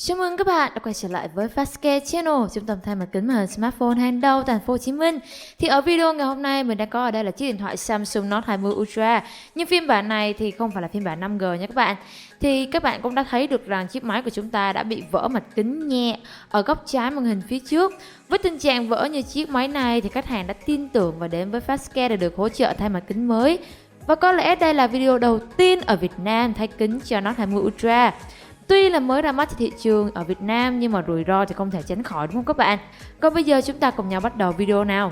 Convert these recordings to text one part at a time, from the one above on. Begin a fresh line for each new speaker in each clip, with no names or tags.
Chào mừng các bạn đã quay trở lại với Fastcare Channel, trung tâm thay mặt kính màn hình smartphone hàng đầu thành phố Hồ Chí Minh. Thì ở video ngày hôm nay mình đang có ở đây là chiếc điện thoại Samsung Note 20 Ultra. Nhưng phiên bản này thì không phải là phiên bản 5G nha các bạn. Thì các bạn cũng đã thấy được rằng chiếc máy của chúng ta đã bị vỡ mặt kính nhẹ ở góc trái màn hình phía trước. Với tình trạng vỡ như chiếc máy này thì khách hàng đã tin tưởng và đến với Fastcare để được hỗ trợ thay mặt kính mới. Và có lẽ đây là video đầu tiên ở Việt Nam thay kính cho Note 20 Ultra. Tuy là mới ra mắt trên thị trường ở Việt Nam nhưng mà rủi ro thì không thể tránh khỏi, đúng không các bạn? Còn bây giờ chúng ta cùng nhau bắt đầu video nào.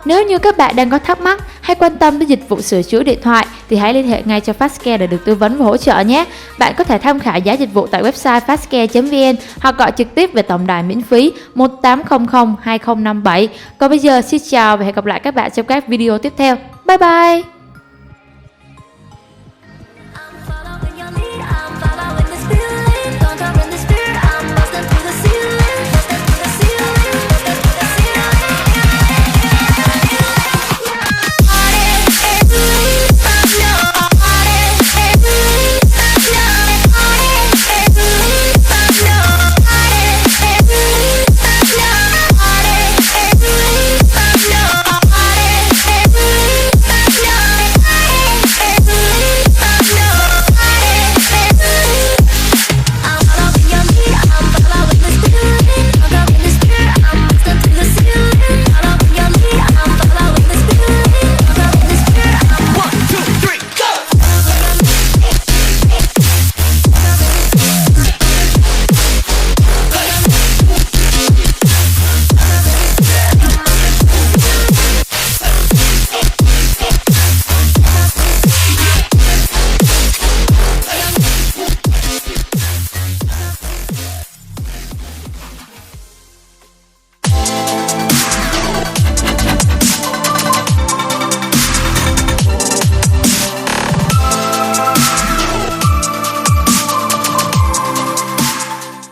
Nếu như các bạn đang có thắc mắc hay quan tâm đến dịch vụ sửa chữa điện thoại thì hãy liên hệ ngay cho Fastcare để được tư vấn và hỗ trợ nhé. Bạn có thể tham khảo giá dịch vụ tại website Fastcare VN hoặc gọi trực tiếp về tổng đài miễn phí 1800 2057. Còn bây giờ xin chào và hẹn gặp lại các bạn trong các video tiếp theo. Bye bye!